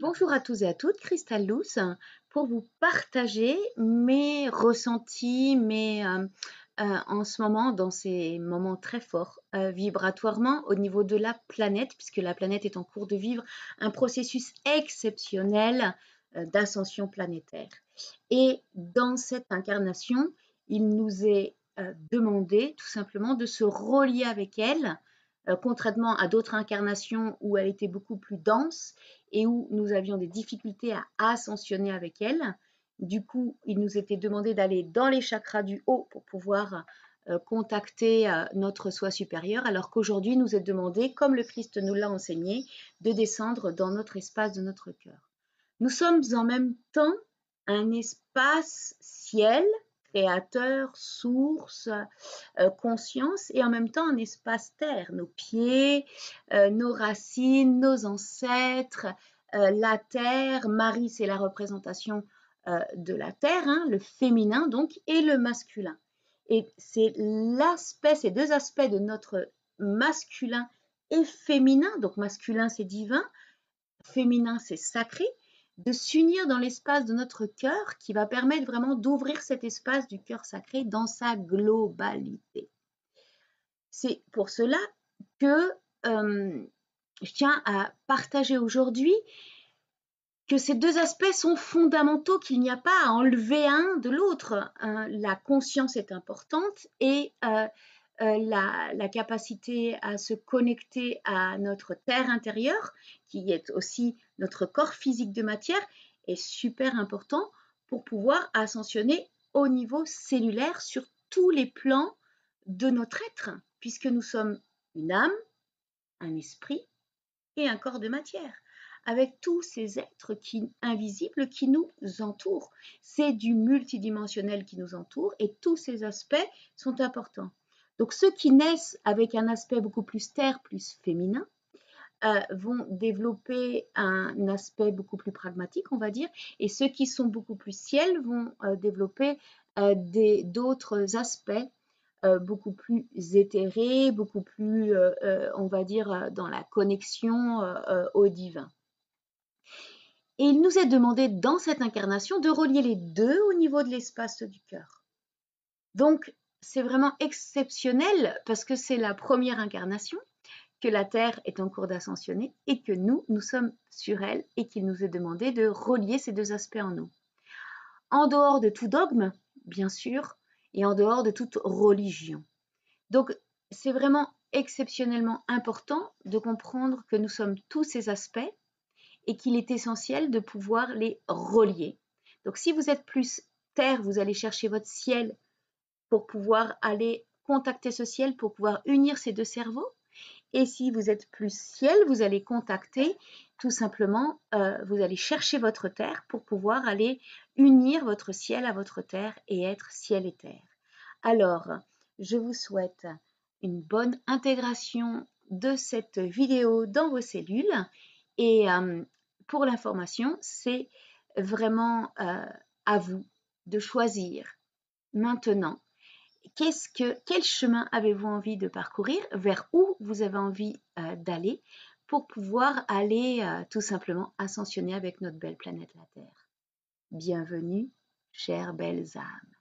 Bonjour à tous et à toutes, Cristal Luce, pour vous partager mes ressentis, en ce moment, dans ces moments très forts, vibratoirement au niveau de la planète, puisque la planète est en cours de vivre un processus exceptionnel d'ascension planétaire. Et dans cette incarnation, il nous est demandé tout simplement de se relier avec elle, contrairement à d'autres incarnations où elle était beaucoup plus dense et où nous avions des difficultés à ascensionner avec elle. Du coup, il nous était demandé d'aller dans les chakras du haut pour pouvoir contacter notre soi supérieur, alors qu'aujourd'hui, nous est demandé, comme le Christ nous l'a enseigné, de descendre dans notre espace de notre cœur. Nous sommes en même temps un espace ciel, créateur, source, conscience, et en même temps un espace terre, nos pieds, nos racines, nos ancêtres, la terre. Marie, c'est la représentation de la terre, hein, le féminin donc, et le masculin. Et c'est l'aspect, ces deux aspects de notre masculin et féminin, donc masculin c'est divin, féminin c'est sacré, de s'unir dans l'espace de notre cœur qui va permettre vraiment d'ouvrir cet espace du cœur sacré dans sa globalité. C'est pour cela que je tiens à partager aujourd'hui que ces deux aspects sont fondamentaux, qu'il n'y a pas à enlever un de l'autre. La conscience est importante et la capacité à se connecter à notre terre intérieure, qui est aussi notre corps physique de matière, est super important pour pouvoir ascensionner au niveau cellulaire sur tous les plans de notre être, puisque nous sommes une âme, un esprit et un corps de matière, avec tous ces êtres invisibles qui nous entourent. C'est du multidimensionnel qui nous entoure et tous ces aspects sont importants. Donc ceux qui naissent avec un aspect beaucoup plus terre, plus féminin, vont développer un aspect beaucoup plus pragmatique, on va dire, et ceux qui sont beaucoup plus ciel vont développer d'autres aspects beaucoup plus éthérés, beaucoup plus, on va dire, dans la connexion au divin. Et il nous est demandé dans cette incarnation de relier les deux au niveau de l'espace du cœur. Donc, c'est vraiment exceptionnel parce que c'est la première incarnation, que la Terre est en cours d'ascensionner et que nous sommes sur elle et qu'il nous est demandé de relier ces deux aspects en nous. En dehors de tout dogme, bien sûr, et en dehors de toute religion. Donc, c'est vraiment exceptionnellement important de comprendre que nous sommes tous ces aspects et qu'il est essentiel de pouvoir les relier. Donc, si vous êtes plus terre, vous allez chercher votre ciel pour pouvoir aller contacter ce ciel, pour pouvoir unir ces deux cerveaux. Et si vous êtes plus ciel, vous allez contacter tout simplement, vous allez chercher votre terre pour pouvoir aller unir votre ciel à votre terre et être ciel et terre. Alors, je vous souhaite une bonne intégration de cette vidéo dans vos cellules et pour l'information, c'est vraiment à vous de choisir maintenant quel chemin avez-vous envie de parcourir, vers où vous avez envie d'aller pour pouvoir aller tout simplement ascensionner avec notre belle planète la Terre. Bienvenue, chères belles âmes.